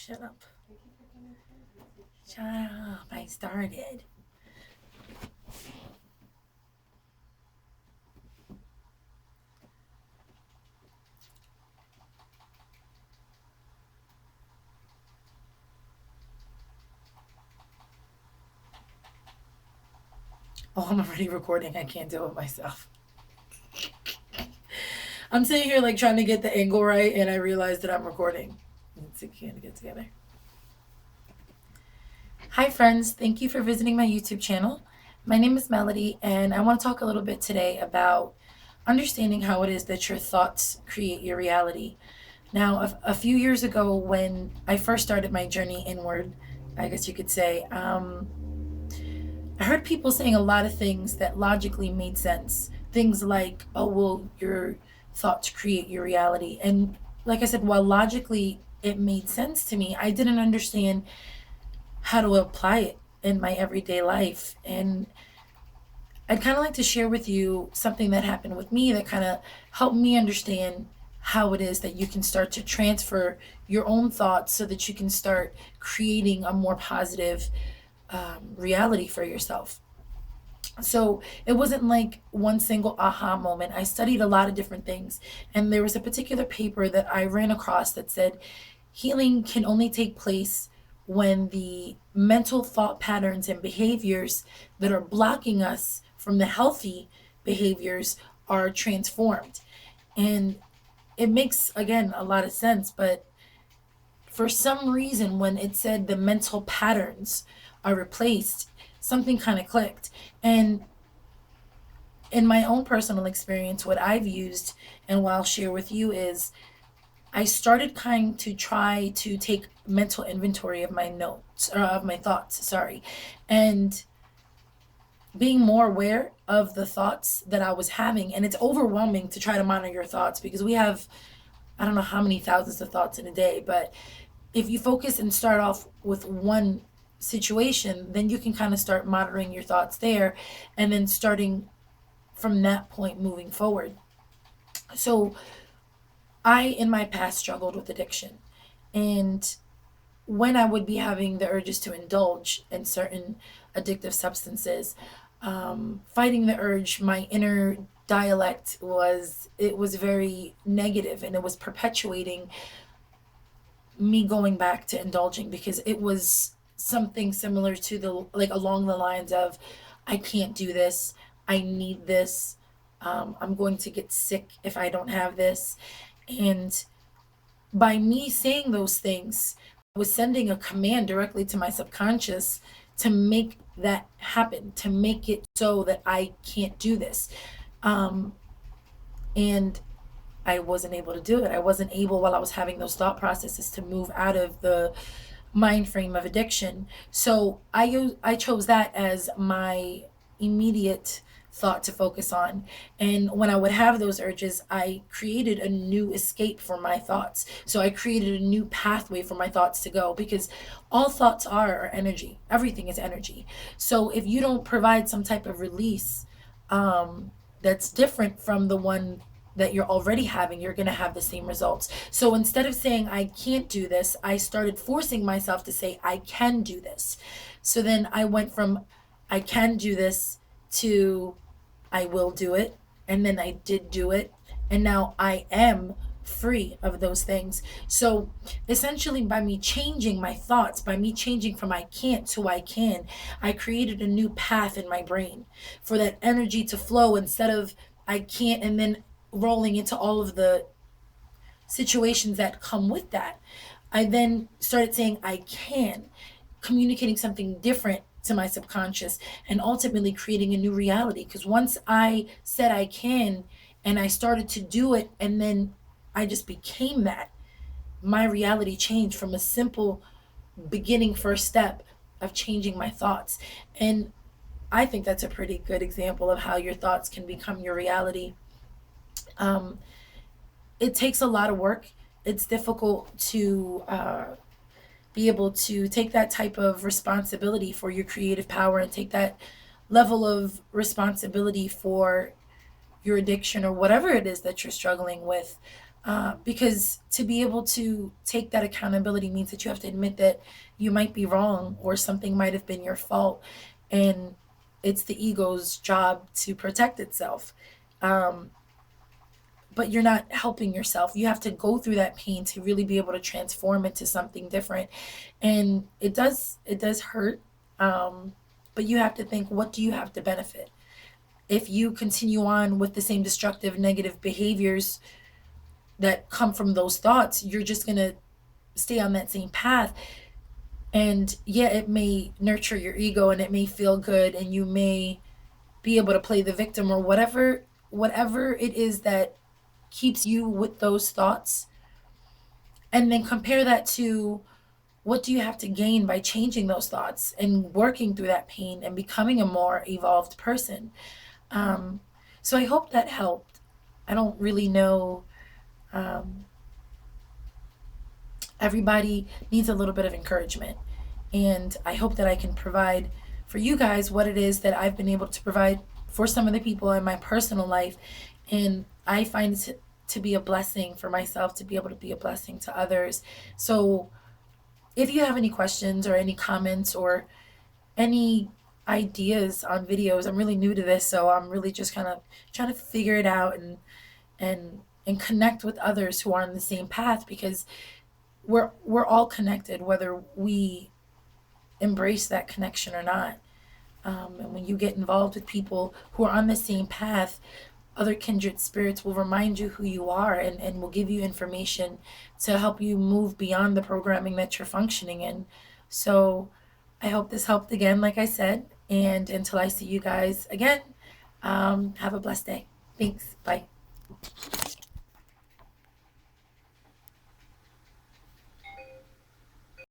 Shut up. Shut up. I started. Oh, I'm already recording. I can't do it myself. I'm sitting here like trying to get the angle right, and I realized that I'm recording. It's can't get together. Hi, friends. Thank you for visiting my YouTube channel. My name is Melody, and I want to talk a little bit today about understanding how it is that your thoughts create your reality. Now, a few years ago, when I first started my journey inward, I guess you could say, I heard people saying a lot of things that logically made sense. Things like, oh, well, your thoughts create your reality. And like I said, while logically it made sense to me, I didn't understand how to apply it in my everyday life. And I'd kind of like to share with you something that happened with me that kind of helped me understand how it is that you can start to transfer your own thoughts so that you can start creating a more positive reality for yourself. So it wasn't like one single aha moment. I studied a lot of different things. And there was a particular paper that I ran across that said healing can only take place when the mental thought patterns and behaviors that are blocking us from the healthy behaviors are transformed. And it makes, again, a lot of sense. But for some reason, when it said the mental patterns are replaced, something kind of clicked. And in my own personal experience, what I've used and what I'll share with you is I started kind to try to take mental inventory of my notes or of my thoughts, sorry, and being more aware of the thoughts that I was having. And it's overwhelming to try to monitor your thoughts because we have, I don't know how many thousands of thoughts in a day, but if you focus and start off with one situation, then you can kind of start monitoring your thoughts there and then starting from that point moving forward. So I, in my past, struggled with addiction. And when I would be having the urges to indulge in certain addictive substances, fighting the urge, my inner dialect was, it was very negative and it was perpetuating me going back to indulging because it was something similar to the, like along the lines of, I can't do this, I need this, I'm going to get sick if I don't have this. And by me saying those things, I was sending a command directly to my subconscious to make that happen, to make it so that I can't do this. Um, and I wasn't able to do it. I wasn't able, while I was having those thought processes, to move out of the mind frame of addiction. So I chose that as my immediate thought to focus on. And when I would have those urges, I created a new escape for my thoughts. So I created a new pathway for my thoughts to go because all thoughts are energy. Everything is energy. So if you don't provide some type of release that's different from the one that you're already having, you're going to have the same results. So instead of saying, I can't do this, I started forcing myself to say, I can do this. So then I went from, I can do this to, I will do it. And then I did do it. And now I am free of those things. So essentially, by me changing my thoughts, by me changing from I can't to I can, I created a new path in my brain for that energy to flow instead of I can't and then rolling into all of the situations that come with that. I then started saying I can, communicating something different to my subconscious and ultimately creating a new reality. Because once I said I can and I started to do it and then I just became that, my reality changed from a simple beginning first step of changing my thoughts. And I think that's a pretty good example of how your thoughts can become your reality. Um, it takes a lot of work. It's difficult to be able to take that type of responsibility for your creative power and take that level of responsibility for your addiction or whatever it is that you're struggling with. Because to be able to take that accountability means that you have to admit that you might be wrong or something might have been your fault. And it's the ego's job to protect itself. Um, but you're not helping yourself. You have to go through that pain to really be able to transform into something different. And it does hurt. Um, but you have to think, what do you have to benefit? If you continue on with the same destructive, negative behaviors that come from those thoughts, you're just going to stay on that same path. And yeah, it may nurture your ego and it may feel good and you may be able to play the victim or whatever it is that keeps you with those thoughts. And then compare that to, what do you have to gain by changing those thoughts and working through that pain and becoming a more evolved person. Um, so I hope that helped. I don't really know. Um, Everybody needs a little bit of encouragement. And I hope that I can provide for you guys what it is that I've been able to provide for some of the people in my personal life. And I find it to be a blessing for myself to be able to be a blessing to others. So if you have any questions or any comments or any ideas on videos, I'm really new to this, so I'm really just kind of trying to figure it out and connect with others who are on the same path, because we're all connected, whether we embrace that connection or not. And when you get involved with people who are on the same path, other kindred spirits will remind you who you are, and will give you information to help you move beyond the programming that you're functioning in. So I hope this helped again, like I said. And until I see you guys again, have a blessed day. Thanks. Bye.